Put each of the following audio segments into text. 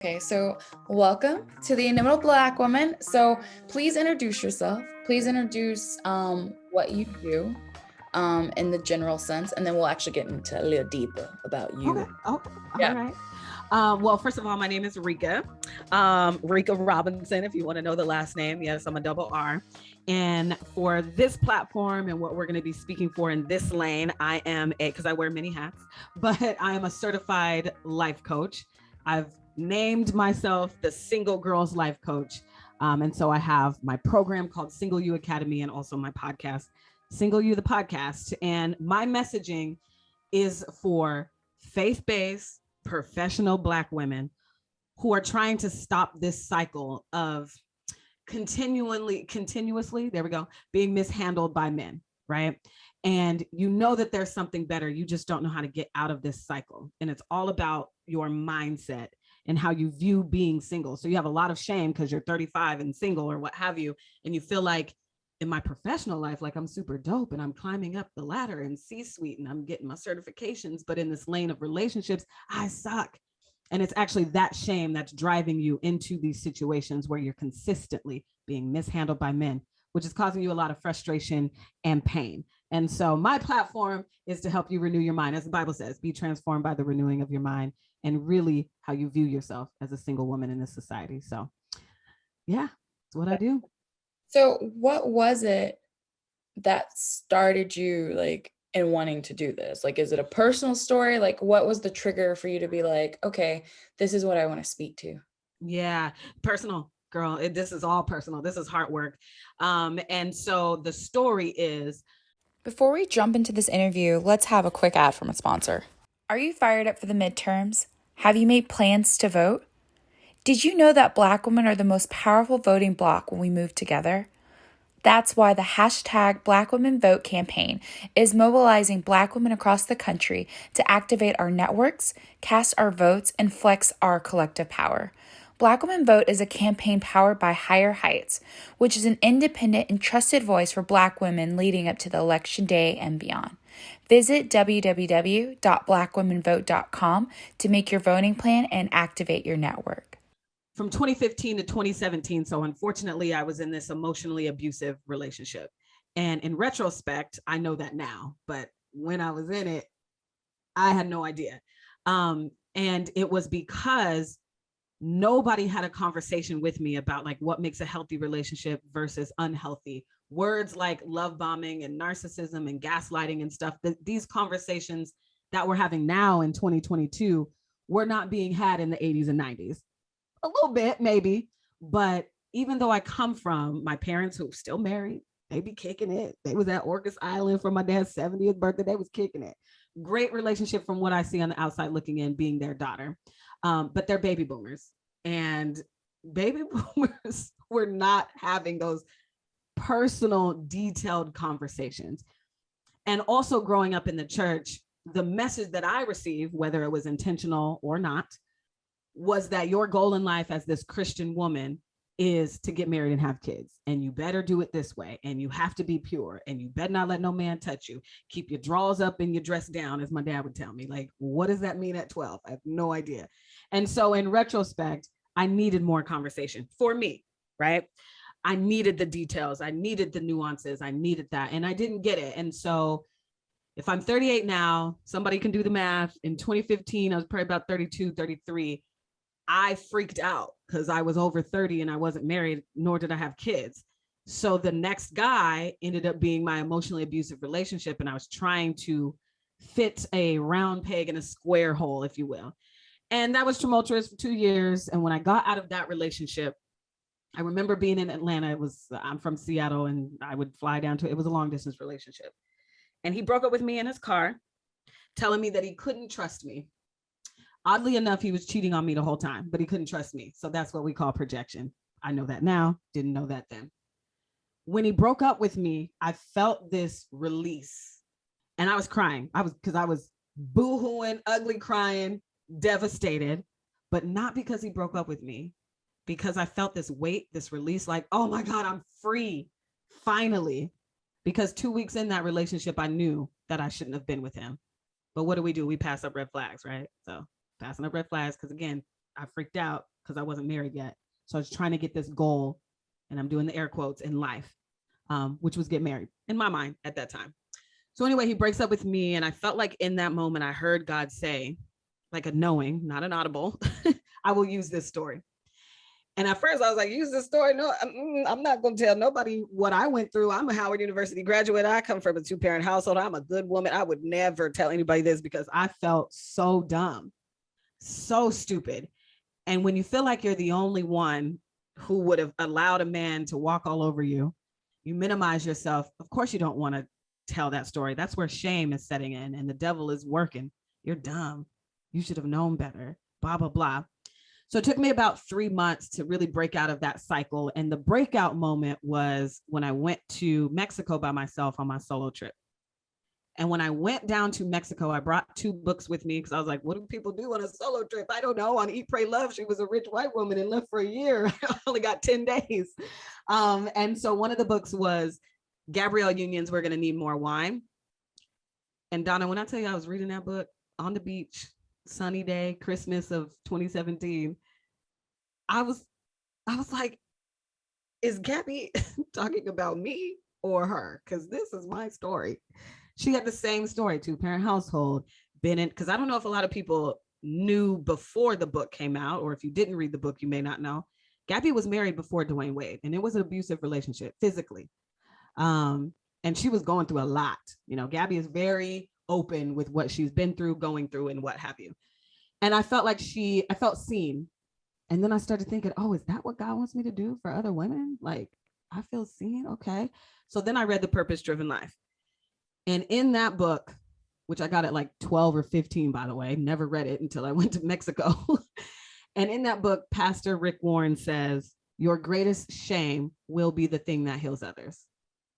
Okay, so welcome to the Inimitable Black Woman. So please introduce yourself. Please introduce what you do in the general sense, and then we'll actually get into a little deeper about you. Okay. All right. Well, first of all, my name is Reka. Reka Robinson, if you want to know the last name. Yes, I'm a double R. And for this platform and what we're going to be speaking for in this lane, I am because I wear many hats, but I am a certified life coach. I've named myself the Single Girls Life Coach. And so I have my program called Single You Academy and also my podcast, Single You the Podcast. And my messaging is for faith-based professional Black women who are trying to stop this cycle of continuously, there we go, being mishandled by men, right? And you know that there's something better. You just don't know how to get out of this cycle. And it's all about your mindset and how you view being single. So you have a lot of shame because you're 35 and single or what have you. And you feel like in my professional life, like I'm super dope and I'm climbing up the ladder in C-suite and I'm getting my certifications. But in this lane of relationships, I suck. And it's actually that shame that's driving you into these situations where you're consistently being mishandled by men, which is causing you a lot of frustration and pain. And so my platform is to help you renew your mind. As the Bible says, be transformed by the renewing of your mind and really how you view yourself as a single woman in this society. So yeah, that's what I do. So what was it that started you like in wanting to do this? Like, is it a personal story? Like, what was the trigger for you to be like, okay, this is what I want to speak to? Yeah, personal, girl. This is all personal. This is hard work. And so the story is. Before we jump into this interview, let's have a quick ad from a sponsor. Are you fired up for the midterms? Have you made plans to vote? Did you know that Black women are the most powerful voting bloc when we move together? That's why the hashtag Black Women Vote campaign is mobilizing Black women across the country to activate our networks, cast our votes, and flex our collective power. Black Women Vote is a campaign powered by Higher Heights, which is an independent and trusted voice for Black women leading up to the election day and beyond. Visit www.blackwomenvote.com to make your voting plan and activate your network. From 2015 to 2017. So unfortunately, I was in this emotionally abusive relationship. And in retrospect, I know that now, but when I was in it, I had no idea. And it was because nobody had a conversation with me about like what makes a healthy relationship versus unhealthy. Words like love bombing and narcissism and gaslighting and stuff, these conversations that we're having now in 2022 were not being had in the 80s and 90s. A little bit, maybe. But even though I come from my parents who are still married, they be kicking it. They was at Orcas Island for my dad's 70th birthday. They was kicking it. Great relationship from what I see on the outside looking in, being their daughter. But they're baby boomers. And baby boomers were not having those personal, detailed conversations. And also growing up in the church, the message that I received, whether it was intentional or not, was that your goal in life as this Christian woman is to get married and have kids. And you better do it this way. And you have to be pure. And you better not let no man touch you. Keep your drawers up and your dress down, as my dad would tell me. Like, what does that mean at 12? I have no idea. And so in retrospect, I needed more conversation for me, right? I needed the details. I needed the nuances. I needed that. And I didn't get it. And so if I'm 38 now, somebody can do the math. In 2015, I was probably about 32, 33. I freaked out because I was over 30 and I wasn't married, nor did I have kids. So the next guy ended up being my emotionally abusive relationship. And I was trying to fit a round peg in a square hole, if you will. And that was tumultuous for 2 years. And when I got out of that relationship, I remember being in Atlanta. I'm from Seattle and I would fly down to, it was a long distance relationship. And he broke up with me in his car, telling me that he couldn't trust me. Oddly enough, he was cheating on me the whole time, but he couldn't trust me. So that's what we call projection. I know that now, didn't know that then. When he broke up with me, I felt this release and I was crying. I was boo-hooing, ugly crying, devastated, but not because he broke up with me, because I felt this weight, this release, like, oh my God, I'm free, finally. Because 2 weeks in that relationship, I knew that I shouldn't have been with him. But what do? We pass up red flags, right? So passing up red flags, because again, I freaked out because I wasn't married yet. So I was trying to get this goal, and I'm doing the air quotes, in life, which was get married in my mind at that time. So anyway, he breaks up with me, and I felt like in that moment I heard God say, like a knowing, not an audible, I will use this story. And at first I was like, use this story. No, I'm not going to tell nobody what I went through. I'm a Howard University graduate. I come from a 2-parent household. I'm a good woman. I would never tell anybody this because I felt so dumb, so stupid. And when you feel like you're the only one who would have allowed a man to walk all over you, you minimize yourself. Of course, you don't want to tell that story. That's where shame is setting in and the devil is working. You're dumb. You should have known better, blah, blah, blah. So it took me about 3 months to really break out of that cycle. And the breakout moment was when I went to Mexico by myself on my solo trip. And when I went down to Mexico, I brought 2 books with me because I was like, what do people do on a solo trip? I don't know. On Eat, Pray, Love, she was a rich white woman and left for a year. I only got 10 days. And so one of the books was Gabrielle Union's We're Gonna Need More Wine. And Donna, when I tell you I was reading that book on the beach, sunny day, Christmas of 2017, I was like, is Gabby talking about me or her? Because this is my story. She had the same story, 2-parent household, been in, because I don't know if a lot of people knew before the book came out, or if you didn't read the book, you may not know. Gabby was married before Dwayne Wade, and it was an abusive relationship physically. And she was going through a lot. You know, Gabby is very open with what she's been through, going through, and what have you. And I felt like I felt seen. And then I started thinking, oh, is that what God wants me to do for other women? Like, I feel seen. Okay. So then I read The Purpose Driven Life. And in that book, which I got at like 12 or 15, by the way, never read it until I went to Mexico. And in that book, Pastor Rick Warren says, your greatest shame will be the thing that heals others.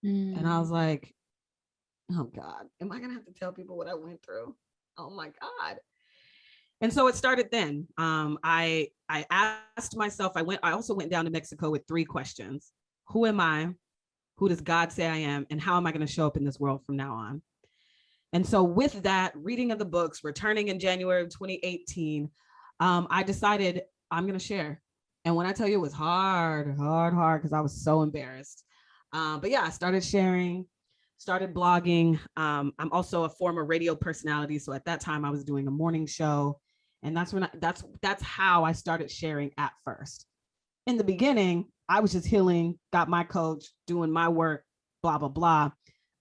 And I was like, oh God, am I going to have to tell people what I went through? Oh my God. And so it started then. I asked myself, I also went down to Mexico with 3 questions. Who am I? Who does God say I am? And how am I going to show up in this world from now on? And so with that reading of the books, returning in January of 2018, I decided I'm going to share. And when I tell you it was hard, because I was so embarrassed. But yeah, I started sharing, started blogging. I'm also a former radio personality. So at that time I was doing a morning show. And that's how I started sharing at first. In the beginning, I was just healing, got my coach, doing my work, blah, blah, blah.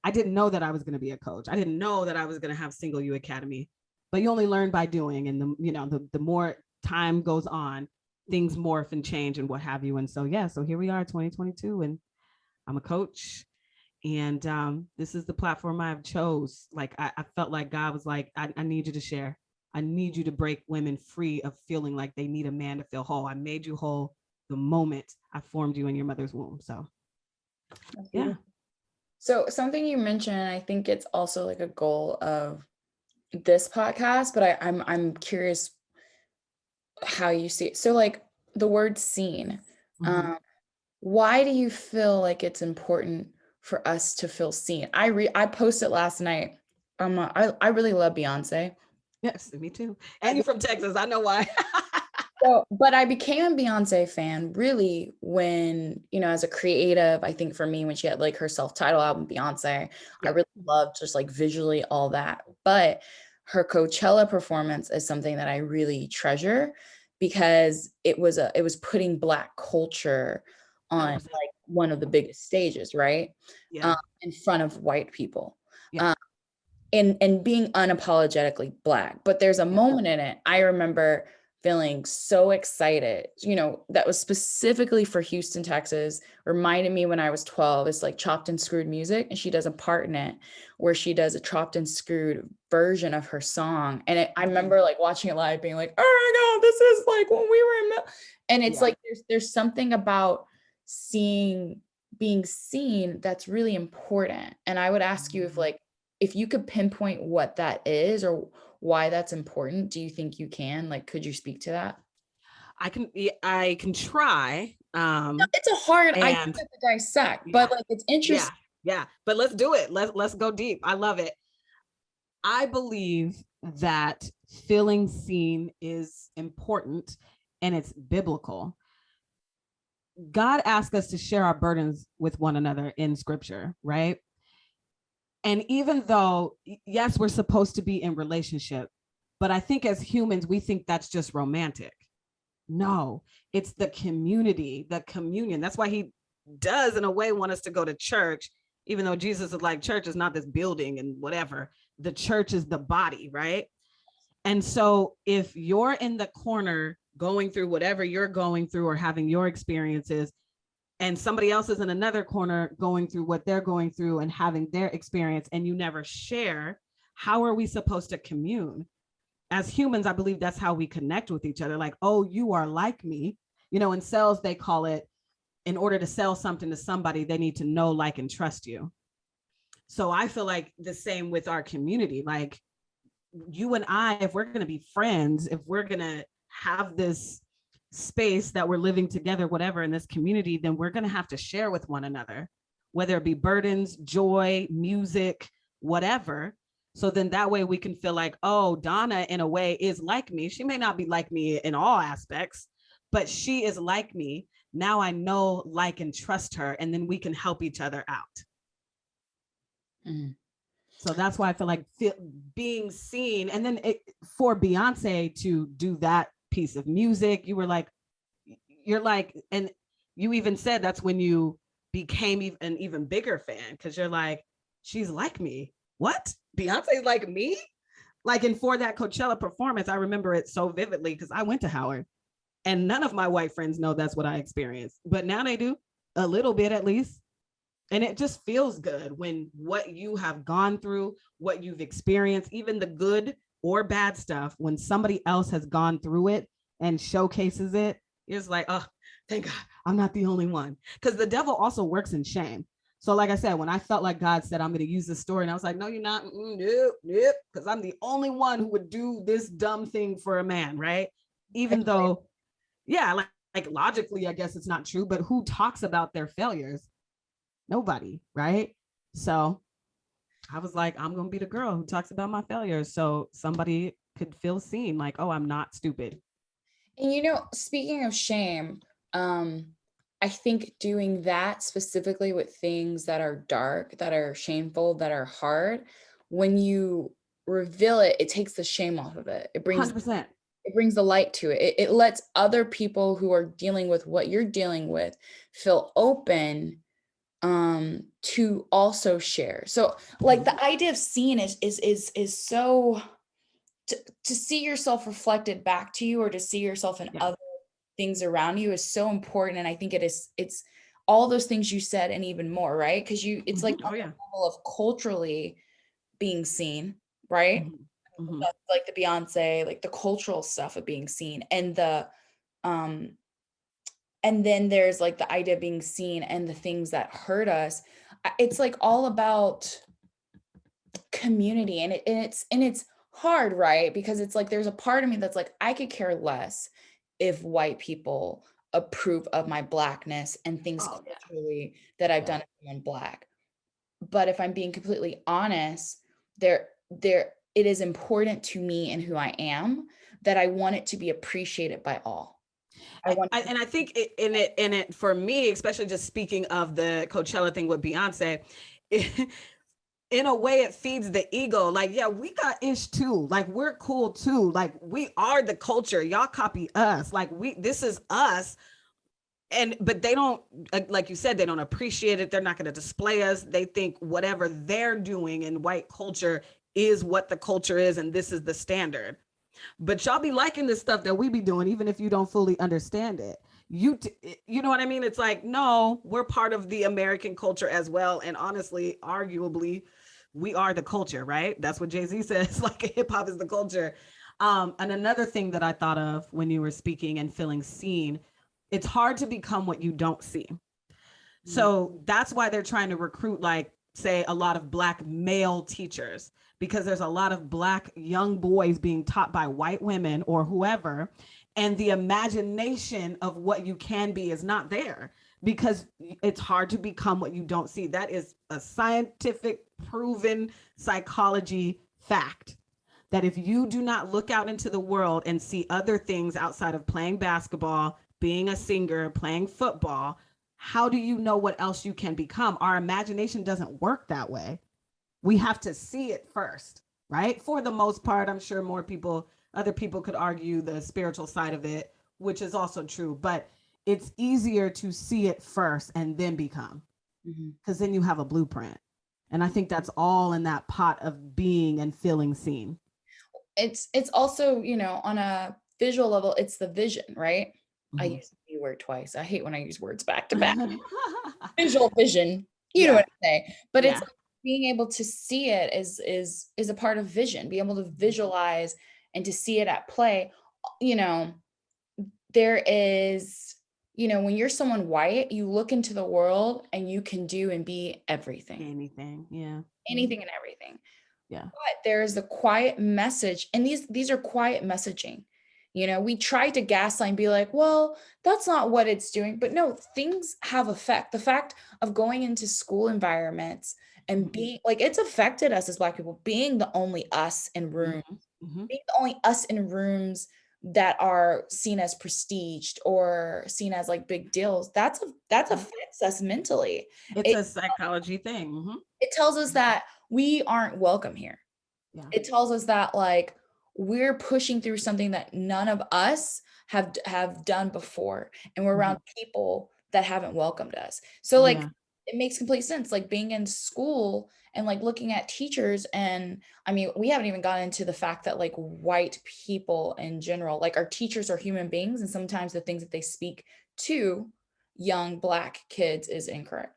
I didn't know that I was going to be a coach. I didn't know that I was going to have Single You Academy, but you only learn by doing. And the more time goes on, things morph and change and what have you. And so, yeah, so here we are, 2022, and I'm a coach. And this is the platform I've chose. Like, I felt like God was like, I need you to share. I need you to break women free of feeling like they need a man to feel whole. I made you whole the moment I formed you in your mother's womb. So, yeah. So something you mentioned, I think it's also like a goal of this podcast, but I'm curious how you see it. So like the word seen, why do you feel like it's important for us to feel seen? I posted last night. I really love Beyonce. Yes, me too. And you're from Texas. I know why. So, but I became a Beyonce fan really when, as a creative, I think for me, when she had like her self-titled album, Beyonce, I really loved just like visually all that. But her Coachella performance is something that I really treasure because it was putting Black culture on like one of the biggest stages, right? Yeah. In front of white people. Yeah. And being unapologetically Black. But there's a moment in it, I remember feeling so excited, that was specifically for Houston, Texas, reminded me when I was 12, it's like Chopped and Screwed music. And she does a part in it where she does a chopped and screwed version of her song. And I remember like watching it live being like, oh my God, this is like when we were in, and it's like, there's something about being seen that's really important. And I would ask you if you could pinpoint what that is or why that's important, do you think you can? Like, could you speak to that? I can try. It's a hard idea to dissect, but like it's interesting. Yeah. But let's do it. Let's go deep. I love it. I believe that feeling seen is important and it's biblical. God asks us to share our burdens with one another in scripture, right? And even though, yes, we're supposed to be in relationship, but I think as humans, we think that's just romantic. No, it's the community, the communion. That's why he does, in a way, want us to go to church, even though Jesus is like, church is not this building and whatever. The church is the body, right? And so if you're in the corner going through whatever you're going through or having your experiences, and somebody else is in another corner going through what they're going through and having their experience, and you never share, how are we supposed to commune? As humans, I believe that's how we connect with each other. Like, oh, you are like me. You know, in sales, they call it, in order to sell something to somebody, they need to know, like, and trust you. So I feel like the same with our community. Like, you and I, if we're going to be friends, if we're going to have this space that we're living together, whatever, in this community, then we're going to have to share with one another, whether it be burdens, joy, music, whatever. So then that way we can feel like, oh, Donna in a way is like me. She may not be like me in all aspects, but she is like me. Now I know, like, and trust her, and then we can help each other out. Mm-hmm. So that's why I feel like being seen. And then for Beyonce to do that piece of music, you're like, and you even said that's when you became an even bigger fan, because you're like, she's like me. What? Beyonce's like me? Like, and for that Coachella performance, I remember it so vividly because I went to Howard, and none of my white friends know that's what I experienced, but now they do, a little bit at least. And it just feels good when what you have gone through, what you've experienced, even the good or bad stuff, when somebody else has gone through it and showcases it, it's like, oh, thank God, I'm not the only one. Because the devil also works in shame. So like I said, when I felt like God said, I'm going to use this story, and I was like, no, you're not. Nope, because I'm the only one who would do this dumb thing for a man, right? Even though, yeah, like logically, I guess it's not true, but who talks about their failures? Nobody, right? So I was like, I'm going to be the girl who talks about my failures, so somebody could feel seen, like, oh, I'm not stupid. And, you know, speaking of shame, I think doing that specifically with things that are dark, that are shameful, that are hard, when you reveal it, it takes the shame off of it. It brings 100%. It brings the light to it. It lets other people who are dealing with what you're dealing with feel open to also share. So like the idea of seeing is so to see yourself reflected back to you, or to see yourself in other things around you, is so important. And I think it's all those things you said and even more, right? Because it's like on the level of culturally being seen, right? Like the Beyonce, like the cultural stuff of being seen, and and then there's like the idea of being seen and the things that hurt us. It's like all about community, and it's hard, right? Because it's like there's a part of me that's like, I could care less if white people approve of my blackness and things culturally that I've done as Black. But if I'm being completely honest, there it is important to me and who I am, that I want it to be appreciated by all. I think in it for me, especially just speaking of the Coachella thing with Beyonce, in a way it feeds the ego. Like, yeah, we got ish too. Like, we're cool too. Like, we are the culture. Y'all copy us. Like, this is us. But they don't, like you said, they don't appreciate it. They're not going to display us. They think whatever they're doing in white culture is what the culture is, and this is the standard. But y'all be liking this stuff that we be doing, even if you don't fully understand it. You know what I mean? It's like, no, we're part of the American culture as well. And honestly, arguably, we are the culture, right? That's what Jay-Z says, like, hip hop is the culture. And another thing that I thought of when you were speaking and feeling seen, it's hard to become what you don't see. So that's why they're trying to recruit, like, say, a lot of Black male teachers, because there's a lot of Black young boys being taught by white women or whoever, and the imagination of what you can be is not there, because it's hard to become what you don't see. That is a scientific, proven psychology fact. that if you do not look out into the world and see other things outside of playing basketball, being a singer, playing football, how do you know what else you can become? Our imagination doesn't work that way. We have to see it first, right? For the most part, I'm sure other people could argue the spiritual side of it, which is also true, but it's easier to see it first and then become, because then you have a blueprint. And I think that's all in that pot of being and feeling seen. It's also, on a visual level, it's the vision, right? I Mhm. used the word twice. I hate when I use words back to back. Visual vision, you know Yeah. what I'm saying? But it's Yeah. like being able to see it is a part of vision, be able to visualize and to see it at play. You know, there is, when you're someone white, you look into the world and you can do and be everything, Anything. Yeah. anything and everything. Yeah. But there's the quiet message, and these are quiet messaging. We try to gaslight and be like, well, that's not what it's doing. But no, things have effect. The fact of going into school environments and being like, it's affected us as Black people, being the only us in rooms, Mm-hmm. being the only us in rooms that are seen as prestiged or seen as like big deals. That affects us mentally. It's It a psychology thing. Mm-hmm. it tells us that we aren't welcome here. Yeah. It tells us that like we're pushing through something that none of us have done before, and we're around people that haven't welcomed us. So like Yeah. it makes complete sense, like being in school and like looking at teachers. And I mean, we haven't even gotten into the fact that like white people in general, like our teachers are human beings, and sometimes the things that they speak to young Black kids is incorrect.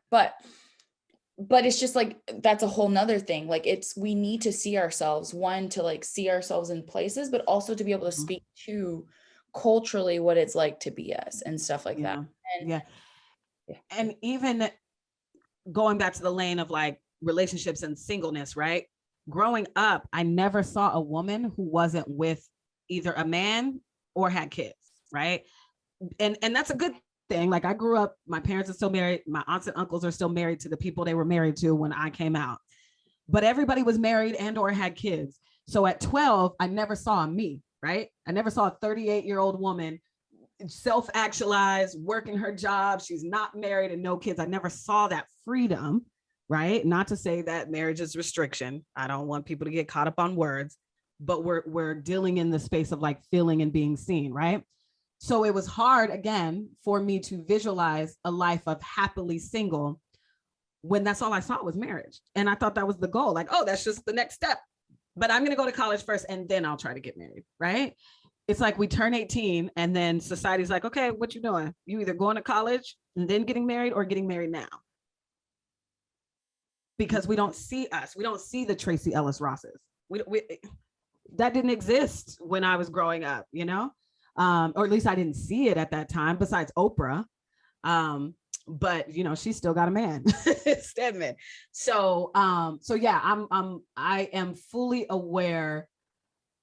But it's just like that's a whole nother thing. Like we need to see ourselves, one, to like see ourselves in places, but also to be able to speak to culturally what it's like to be us and stuff like that. Yeah. And Yeah. yeah. And even going back to the lane of like relationships and singleness, right? Growing up, I never saw a woman who wasn't with either a man or had kids, right? And that's a good thing. Like I grew up, my parents are still married, my aunts and uncles are still married to the people they were married to when I came out. But everybody was married and or had kids. So at 12, I never saw me, right? I never saw a 38-year-old woman self-actualized, working her job. She's not married and no kids. I never saw that freedom, right? Not to say that marriage is restriction. I don't want people to get caught up on words, but we're dealing in the space of like feeling and being seen, right? So it was hard again for me to visualize a life of happily single when that's all I saw was marriage. And I thought that was the goal. Like, oh, that's just the next step. But I'm going to go to college first and then I'll try to get married, right? It's like we turn 18 and then society's like, okay, what you doing? You either going to college and then getting married or getting married now. Because we don't see us. We don't see the Tracy Ellis Rosses. That didn't exist when I was growing up, or at least I didn't see it at that time, besides Oprah. But she's still got a man. Stedman. So yeah, I am fully aware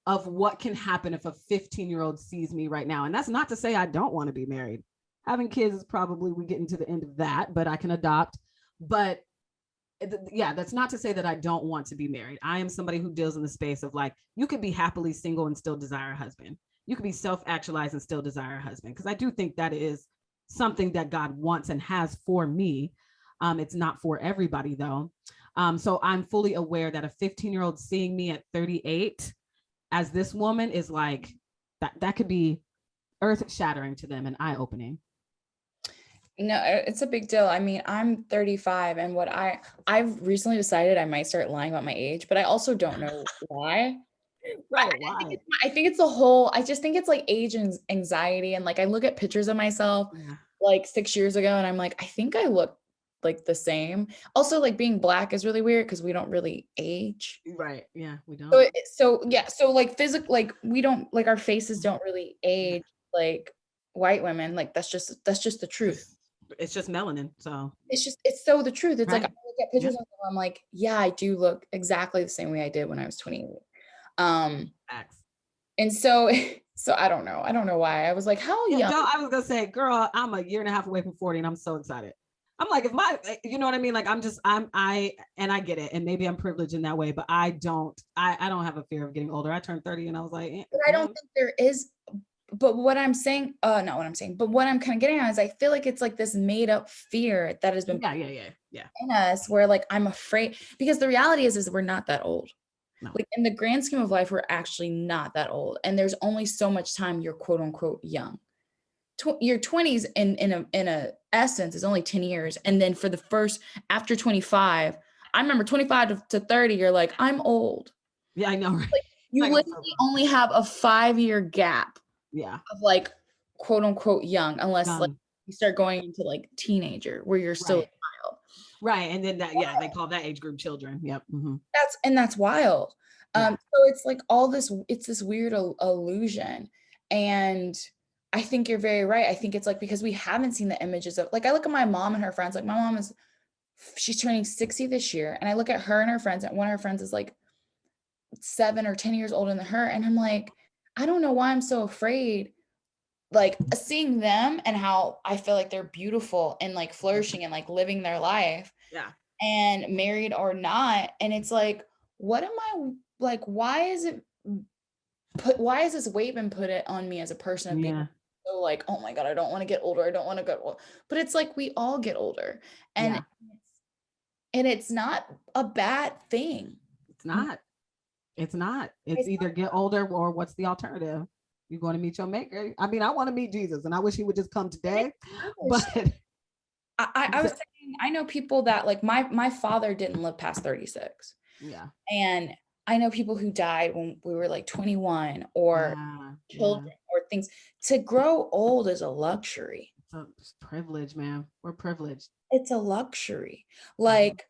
of what can happen if a 15-year-old sees me right now. And that's not to say I don't want to be married. Having kids is probably, we getting to the end of that, but I can adopt. But yeah, that's not to say that I don't want to be married. I am somebody who deals in the space of like, you could be happily single and still desire a husband. You could be self-actualized and still desire a husband. Because I do think that is something that God wants and has for me. It's not for everybody though. So I'm fully aware that a 15-year-old seeing me at 38 as this woman is like, that could be earth shattering to them and eye opening. No, it's a big deal. I mean, I'm 35, and I've recently decided I might start lying about my age, but I also don't know why. Right, why? I think it's the whole, I just think it's like age and anxiety. And like, I look at pictures of myself like 6 years ago and I'm like, I think I look like the same. Also, like being Black is really weird because we don't really age. Right. Yeah, we don't. So like like we don't, like our faces don't really age like white women. Like that's just the truth. It's just melanin. So it's so the truth. It's right. like I look at pictures of them, I'm like, yeah, I do look exactly the same way I did when I was 28. And so I don't know why I was like, how young? No, I was gonna say, girl, I'm a year and a half away from 40 and I'm so excited. I'm like, if my, you know what I mean? Like, and I get it. And maybe I'm privileged in that way, but I don't have a fear of getting older. I turned 30 and I was like, But I don't think there is, but what I'm saying, not what I'm saying, but what I'm kind of getting at is I feel like it's like this made up fear that has been yeah. in us where like I'm afraid, because the reality is we're not that old. No. Like in the grand scheme of life, we're actually not that old. And there's only so much time you're quote unquote young. Your 20s in a essence is only 10 years. And then for the first, after 25, I remember 25 to 30, you're like, I'm old. Yeah, I know. Right? Like you Like, literally only have a 5-year gap yeah, of like quote unquote young, unless young. like you start going into like teenager where you're still Right. a child. Right. And then that, yeah, they call that age group children. Yep. Mm-hmm. That's wild. Yeah. So it's like all this, it's this weird illusion. And I think you're very right. I think it's like because we haven't seen the images of, like, I look at my mom and her friends, like my mom she's turning 60 this year. And I look at her and her friends, and one of her friends is like 7 or 10 years older than her. And I'm like, I don't know why I'm so afraid, like seeing them and how I feel like they're beautiful and like flourishing and like living their life. Yeah. And married or not. And it's like, what am I like? Why is this weight been put it on me as a person of being so like, oh my God, I don't want to get older. I don't want to get old. But it's like we all get older. And it's not a bad thing. It's not. It's either get older or what's the alternative? You're going to meet your maker. I mean, I want to meet Jesus and I wish he would just come today. But I was saying, I know people that like my father didn't live past 36. Yeah. And I know people who died when we were like 21 or children or things. To grow old is a luxury. It's a privilege, man. We're privileged. It's a luxury. Like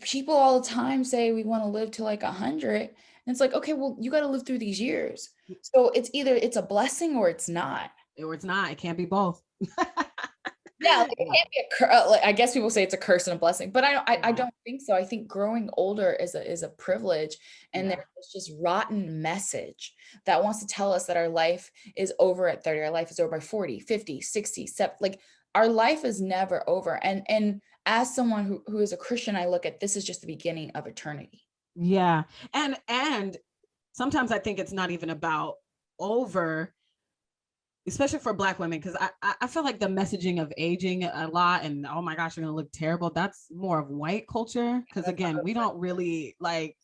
people all the time say we want to live to like 100. And it's like, okay, well, you got to live through these years. So it's either it's a blessing or it's not. Or it's not. It can't be both. Yeah, like it can't be like, I guess people say it's a curse and a blessing, but I don't think so. I think growing older is a privilege, and there's this just rotten message that wants to tell us that our life is over at 30, our life is over by 40, 50, 60, 70. Like our life is never over. And as someone who is a Christian, I look at this is just the beginning of eternity. Yeah. And sometimes I think it's not even about over, especially for Black women, because I feel like the messaging of aging a lot and oh my gosh, you're gonna look terrible, that's more of white culture. Because again, we don't really like,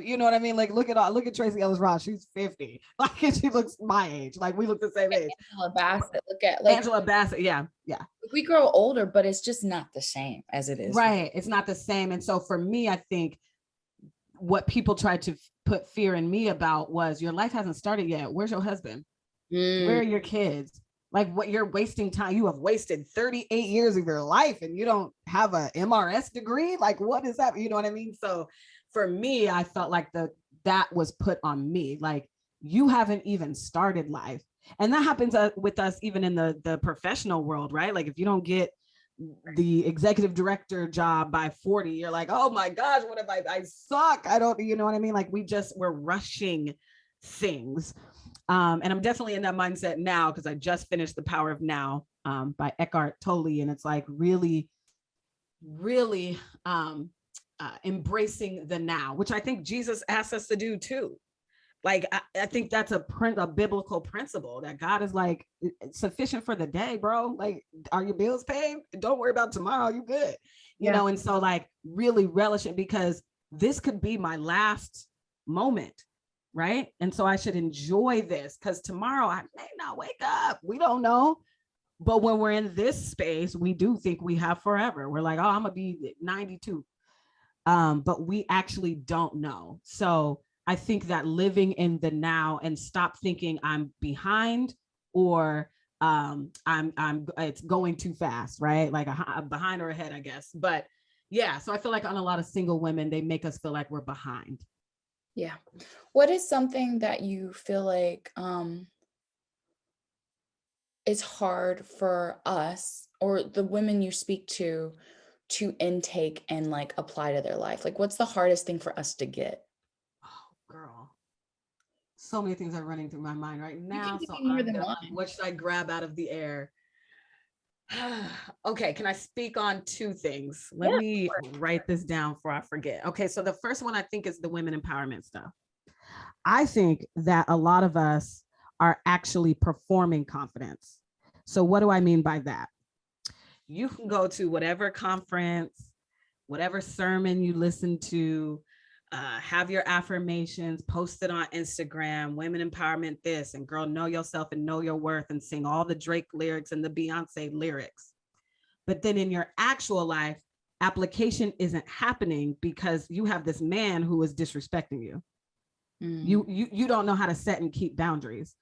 you know what I mean? Like look at Tracy Ellis Ross, she's 50, like and she looks my age, like we look the same age. Angela Bassett, look at like Angela Bassett, yeah. We grow older, but it's just not the same as it is. Right, it's not the same. And so for me, I think what people tried to put fear in me about was your life hasn't started yet. Where's your husband? Where are your kids? Like what you're wasting time. You have wasted 38 years of your life and you don't have a MRS degree. Like what is that? You know what I mean? So for me, I felt like that was put on me. Like you haven't even started life. And that happens with us even in the professional world, right? Like if you don't get the executive director job by 40, you're like, oh my gosh, what if I suck? I don't, you know what I mean? Like we're rushing things. And I'm definitely in that mindset now because I just finished The Power of Now by Eckhart Tolle. And it's like really, really embracing the now, which I think Jesus asks us to do too. Like, I think that's a biblical principle that God is like, it's sufficient for the day, bro. Like, are your bills paid? Don't worry about tomorrow. You good. You know, and so like really relish it because this could be my last moment. Right. And so I should enjoy this because tomorrow I may not wake up. We don't know. But when we're in this space, we do think we have forever. We're like, oh, I'm going to be 92. But we actually don't know. So I think that living in the now and stop thinking I'm behind or it's going too fast, right? Like I'm behind or ahead, I guess. But yeah, so I feel like on a lot of single women, they make us feel like we're behind. Yeah. What is something that you feel like is hard for us or the women you speak to intake and like apply to their life? Like what's the hardest thing for us to get? Oh, girl. So many things are running through my mind right now. So more than one. what should I grab out of the air? Okay, can I speak on two things? Let Yeah, me write this down before I forget. Okay, so the first one I think is the women empowerment stuff. I think that a lot of us are actually performing confidence. So, what do I mean by that? You can go to whatever conference, whatever sermon you listen to, have your affirmations posted on Instagram, women empowerment this, and girl, know yourself and know your worth, and sing all the Drake lyrics and the Beyonce lyrics. But then in your actual life, application isn't happening because you have this man who is disrespecting you. You don't know how to set and keep boundaries.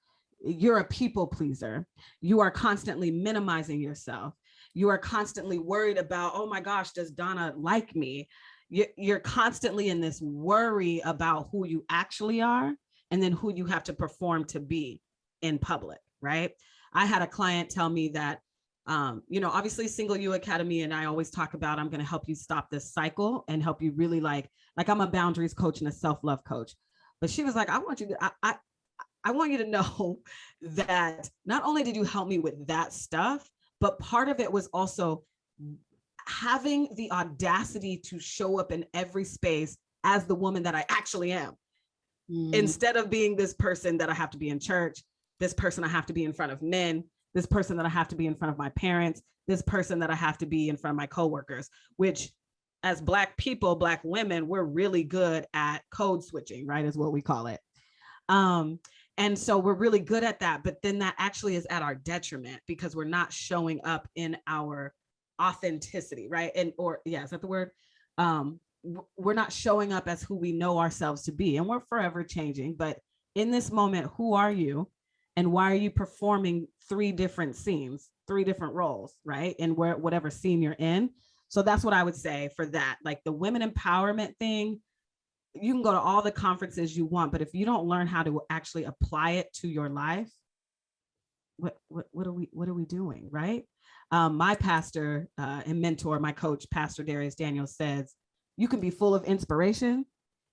You're a people pleaser. You are constantly minimizing yourself. You are constantly worried about, oh my gosh, does Donna like me? You're constantly in this worry about who you actually are and then who you have to perform to be in public, right? I had a client tell me that, obviously Single You Academy, and I always talk about, I'm going to help you stop this cycle and help you really like I'm a boundaries coach and a self-love coach. But she was like, I want you to, I want you to know that not only did you help me with that stuff, but part of it was also having the audacity to show up in every space as the woman that I actually am. Instead of being this person that I have to be in church, this person I have to be in front of men, this person that I have to be in front of my parents, this person that I have to be in front of my coworkers, which as Black people, Black women, we're really good at code switching, right? Is what we call it. And so we're really good at that, but then that actually is at our detriment because we're not showing up in our authenticity, right? And, or yeah, is that the word? We're not showing up as who we know ourselves to be, and we're forever changing. But in this moment, who are you? And why are you performing 3 different scenes, 3 different roles, right? And whatever scene you're in. So that's what I would say for that. Like the women empowerment thing, you can go to all the conferences you want, but if you don't learn how to actually apply it to your life, what are we doing, right? My pastor and mentor, my coach, Pastor Darius Daniels, says you can be full of inspiration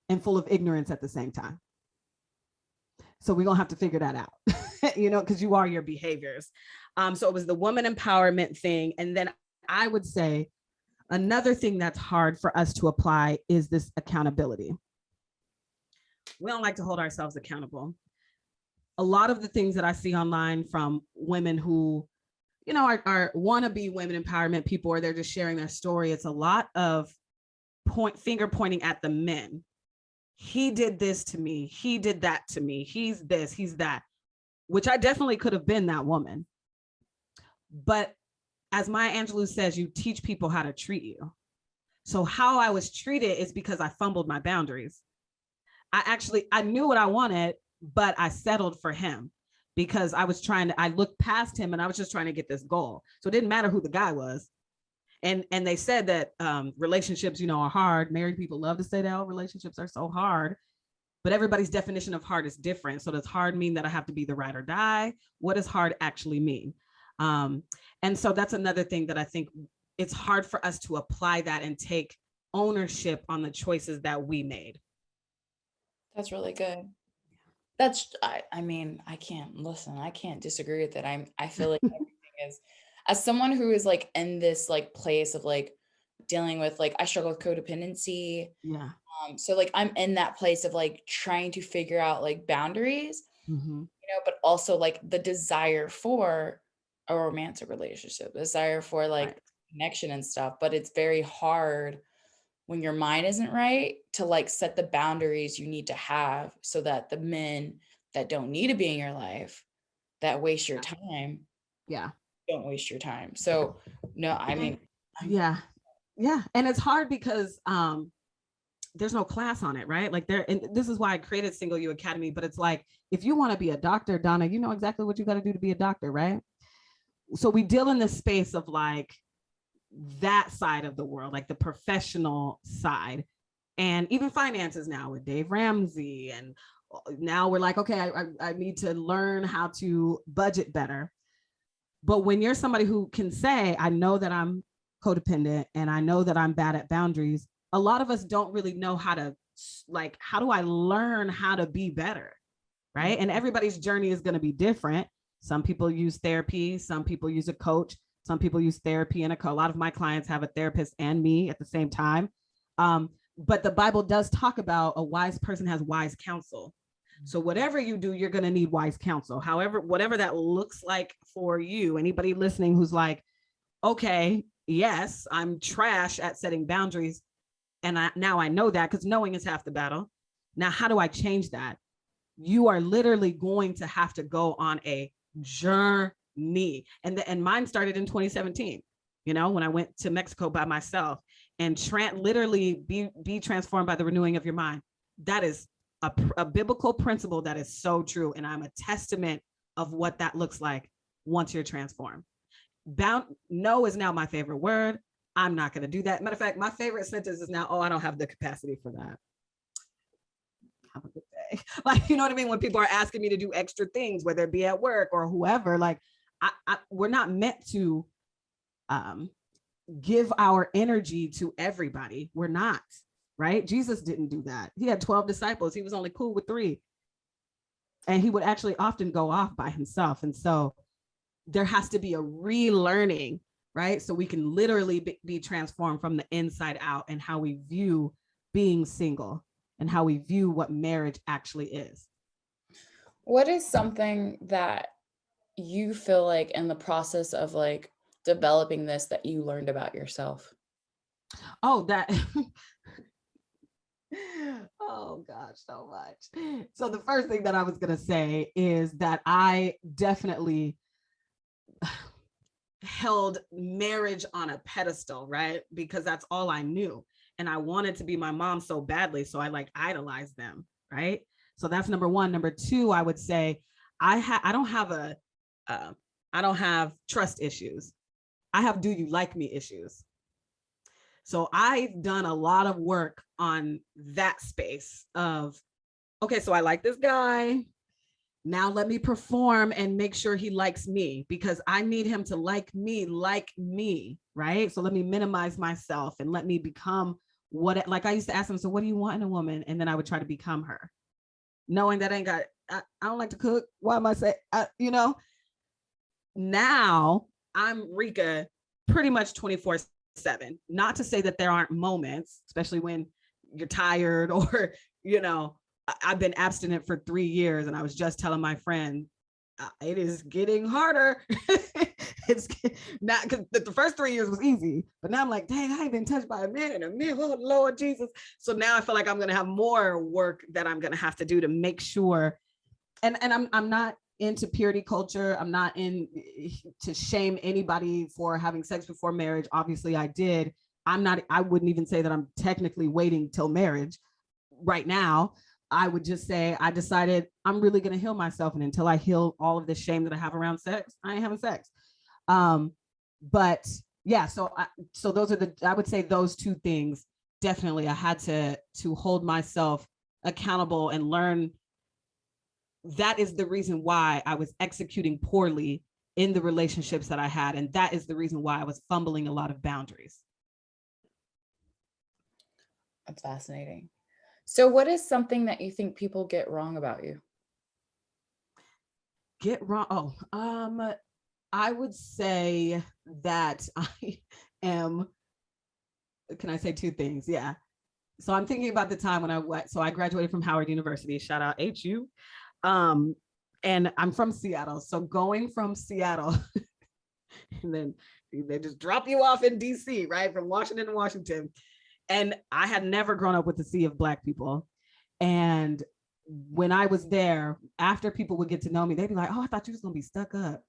and full of ignorance at the same time. So we're gonna have to figure that out, because you are your behaviors. So it was the woman empowerment thing, and then I would say another thing that's hard for us to apply is this accountability. We don't like to hold ourselves accountable. A lot of the things that I see online from women who, are wannabe women empowerment people, or they're just sharing their story, it's a lot of finger pointing at the men. He did this to me. He did that to me. He's this, he's that, which I definitely could have been that woman. But as Maya Angelou says, you teach people how to treat you. So how I was treated is because I fumbled my boundaries. I knew what I wanted, but I settled for him because I looked past him and I was just trying to get this goal. So it didn't matter who the guy was. And they said that relationships, are hard. Married people love to say that, oh, relationships are so hard, but everybody's definition of hard is different. So does hard mean that I have to be the ride or die? What does hard actually mean? And so that's another thing that I think it's hard for us to apply that and take ownership on the choices that we made. That's really good. I mean, I can't disagree with it. I feel like everything is, as someone who is like in this like place of like dealing with like, I struggle with codependency. Yeah. So like I'm in that place of like trying to figure out like boundaries, but also like the desire for a romantic relationship, desire for like connection and stuff. But it's very hard when your mind isn't right to like set the boundaries you need to have so that the men that don't need to be in your life, that waste your time, don't waste your time. So no, I mean, yeah. And it's hard because there's no class on it, right? Like and this is why I created Single You Academy, but it's like, if you want to be a doctor, Donna, you know exactly what you got to do to be a doctor, right? So we deal in this space of like that side of the world, like the professional side, and even finances now with Dave Ramsey. And now we're like, okay, I need to learn how to budget better. But when you're somebody who can say, I know that I'm codependent and I know that I'm bad at boundaries, a lot of us don't really know how to, like, how do I learn how to be better, right? And everybody's journey is going to be different. Some people use therapy, some people use a coach, Some people use therapy and a lot of my clients have a therapist and me at the same time. But the Bible does talk about a wise person has wise counsel. So whatever you do, you're going to need wise counsel. However, whatever that looks like for you, anybody listening who's like, okay, yes, I'm trash at setting boundaries. And now I know that, because knowing is half the battle. Now, how do I change that? You are literally going to have to go on a journey. And mine started in 2017, when I went to Mexico by myself, and literally be transformed by the renewing of your mind. That is a biblical principle that is so true. And I'm a testament of what that looks like once you're transformed. No is now my favorite word. I'm not going to do that. Matter of fact, my favorite sentence is now, I don't have the capacity for that. Have a good day. Like, you know what I mean? When people are asking me to do extra things, whether it be at work or whoever, like we're not meant to give our energy to everybody. We're not, right? Jesus didn't do that. He had 12 disciples. He was only cool with 3. And he would actually often go off by himself. And so there has to be a relearning, right? So we can literally be transformed from the inside out, and how we view being single and how we view what marriage actually is. What is something that you feel like in the process of like developing this that you learned about yourself? Oh, that. Oh gosh, so much. So the first thing that I was going to say is that I definitely held marriage on a pedestal, right? Because that's all I knew. And I wanted to be my mom so badly. So I like idolized them, right? So that's number one. Number two, I would say I don't have trust issues. I have do you like me issues. So I've done a lot of work on that space of, okay, so I like this guy. Now let me perform and make sure he likes me, because I need him to like me, right? So let me minimize myself and let me become like I used to ask him, so what do you want in a woman? And then I would try to become her, knowing that I don't like to cook. Why am I saying, now I'm Reka pretty much 24/7. Not to say that there aren't moments, especially when you're tired or, I've been abstinent for 3 years, and I was just telling my friend, it is getting harder. It's not, because the first 3 years was easy, but now I'm like, dang, I ain't been touched by a man in a minute. Oh, Lord Jesus. So now I feel like I'm going to have more work that I'm going to have to do to make sure. And I'm not into purity culture. I'm not in to shame anybody for having sex before marriage. Obviously I did. I wouldn't even say that I'm technically waiting till marriage right now. I would just say I decided I'm really going to heal myself, and until I heal all of the shame that I have around sex, I ain't having sex. But yeah, so those are I would say those two things. Definitely, I had to hold myself accountable and learn. That is the reason why I was executing poorly in the relationships that I had, and that is the reason why I was fumbling a lot of boundaries. That's fascinating. So what is something that you think people get wrong about you? Get wrong? I would say that I am, can I say two things? Yeah. So I'm thinking about the time when I graduated from Howard University, shout out HU. And I'm from Seattle. So going from Seattle, and then they just drop you off in DC, right? From Washington to Washington. And I had never grown up with a sea of Black people. And when I was there, after people would get to know me, they'd be like, oh, I thought you was gonna be stuck up.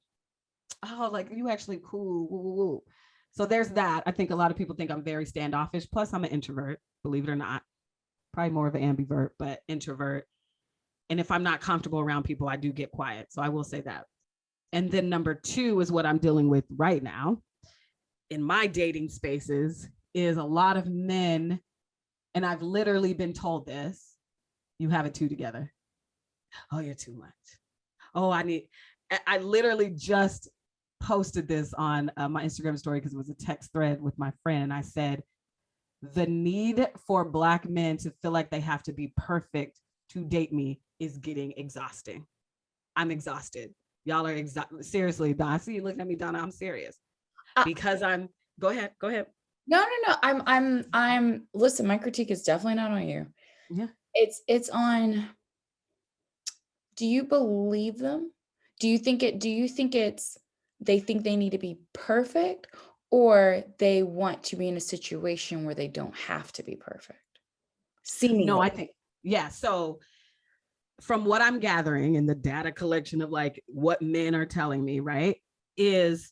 Oh, like you actually cool. Woo, woo, woo. So there's that. I think a lot of people think I'm very standoffish. Plus I'm an introvert, believe it or not. Probably more of an ambivert, but introvert. And if I'm not comfortable around people, I do get quiet. So I will say that. And then number two is what I'm dealing with right now in my dating spaces is a lot of men. And I've literally been told this, you have it too together. Oh, you're too much. Oh, I literally just posted this on my Instagram story because it was a text thread with my friend. And I said, the need for Black men to feel like they have to be perfect to date me is getting exhausting. I'm exhausted. Y'all are exhausted. Seriously, Donna. I see you looking at me, Donna. I'm serious. because go ahead. No. Listen, my critique is definitely not on you. Yeah. It's on, do you believe them? Do you think it's they think they need to be perfect, or they want to be in a situation where they don't have to be perfect? Seemingly. No, I think, yeah. So from what I'm gathering in the data collection of like what men are telling me, right, is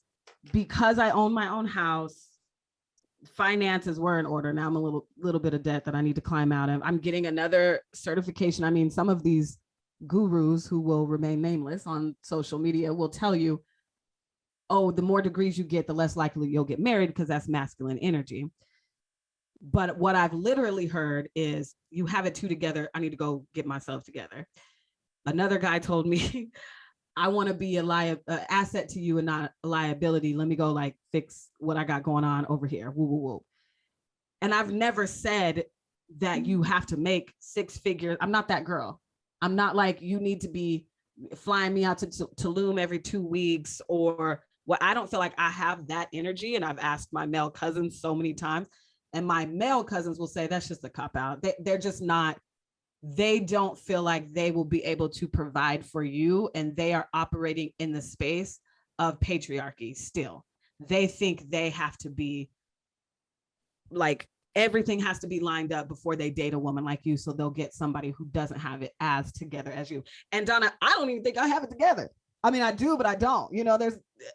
because I own my own house, finances were in order. Now I'm a little bit of debt that I need to climb out of. I'm getting another certification. I mean, some of these gurus who will remain nameless on social media will tell you, oh, the more degrees you get, the less likely you'll get married because that's masculine energy. But what I've literally heard is, you have it two together, I need to go get myself together. Another guy told me, I want to be a asset to you and not a liability. Let me go like fix what I got going on over here. Woo, woo, woo. And I've never said that you have to make six figures. I'm not that girl. I'm not like, you need to be flying me out to Tulum every 2 weeks, or what. I don't feel like I have that energy. And I've asked my male cousins so many times, and my male cousins will say that's just a cop out. They're just not, they don't feel like they will be able to provide for you. And they are operating in the space of patriarchy still. They think they have to be like, everything has to be lined up before they date a woman like you. So they'll get somebody who doesn't have it as together as you. And Donna, I don't even think I have it together. I mean, I do, but I don't. You know,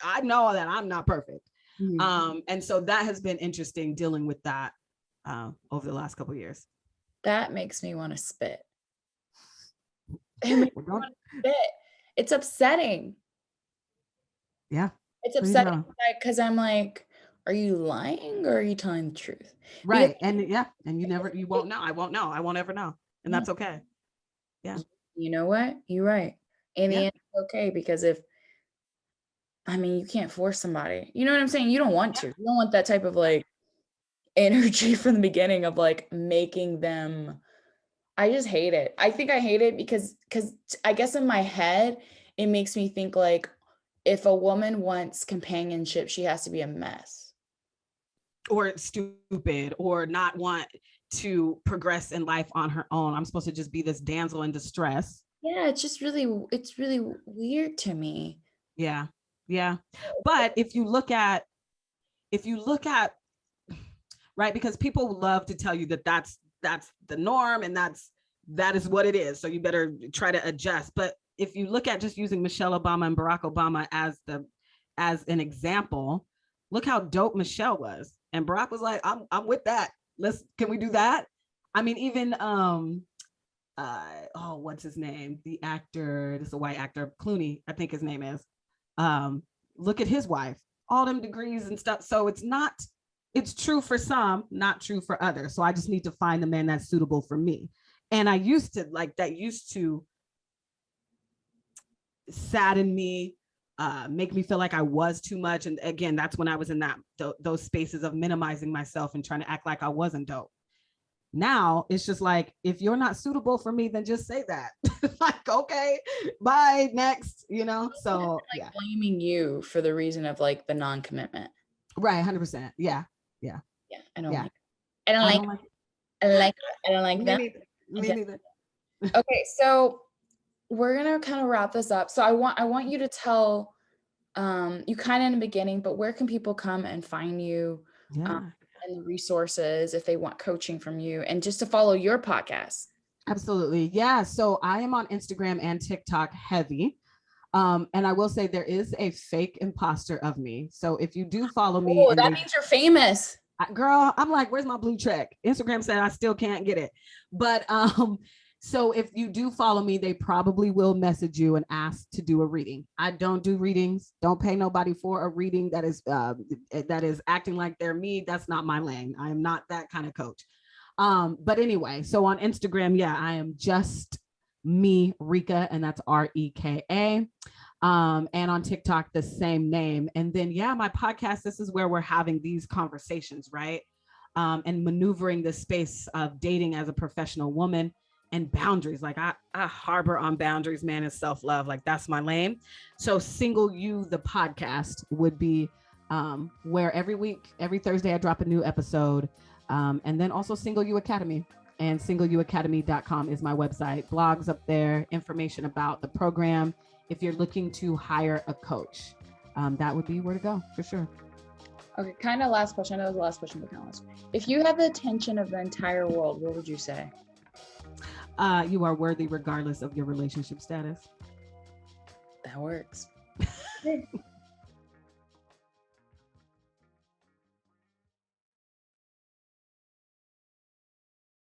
I know that I'm not perfect. Mm-hmm. And so that has been interesting dealing with that over the last couple of years. That makes me want to spit. It's upsetting. Yeah. It's upsetting because I'm like, are you lying or are you telling the truth? Right. And you won't know. I won't know. I won't ever know. And that's okay. Yeah. You know what? You're right. And the end is okay, because you can't force somebody. You know what I'm saying? You don't want to. You don't want that type of like energy from the beginning of like making them. I just hate it. I think I hate it because I guess in my head, it makes me think like, if a woman wants companionship, she has to be a mess. Or stupid, or not want to progress in life on her own. I'm supposed to just be this damsel in distress. Yeah, it's really weird to me. Yeah. But if you look at, right, because people love to tell you that that's the norm and that is what it is. So you better try to adjust. But if you look at just using Michelle Obama and Barack Obama as an example, look how dope Michelle was. And Barack was like, I'm with that. Can we do that? I mean, even what's his name? The actor, this is a white actor, Clooney, I think his name is. Look at his wife, all them degrees and stuff. So it's true for some, not true for others. So I just need to find the man that's suitable for me. And I used to sadden me, make me feel like I was too much. And again, that's when I was in those spaces of minimizing myself and trying to act like I wasn't dope. Now it's just like, if you're not suitable for me, then just say that. Like, okay, bye, next, so like blaming you for the reason of like the non-commitment. Right. 100%. Yeah. I don't like that. Me neither. Okay. So we're going to kind of wrap this up. So I want you to tell, you kind of in the beginning, but where can people come and find you? And the resources if they want coaching from you, and just to follow your podcast. Absolutely. Yeah. So I am on Instagram and TikTok heavy. And I will say there is a fake imposter of me. So if you do follow me, that means you're famous. Girl, I'm like, where's my blue check? Instagram said I still can't get it. But so if you do follow me, they probably will message you and ask to do a reading. I don't do readings. Don't pay nobody for a reading that is acting like they're me. That's not my lane. I am not that kind of coach. But anyway, so on Instagram, I am just me, Reka, and that's Reka. And on TikTok, the same name. And then, my podcast, this is where we're having these conversations, right? And maneuvering the space of dating as a professional woman. And boundaries, like I harbor on boundaries, man, and self-love. Like that's my lane. So Single You, the podcast, would be where every week, every Thursday, I drop a new episode. And then also Single You Academy, and singleyouacademy.com is my website. Blogs up there, information about the program. If you're looking to hire a coach, that would be where to go for sure. Okay, kind of last question. I know it was the last question, but kind of last. If you had the attention of the entire world, what would you say? You are worthy regardless of your relationship status. That works.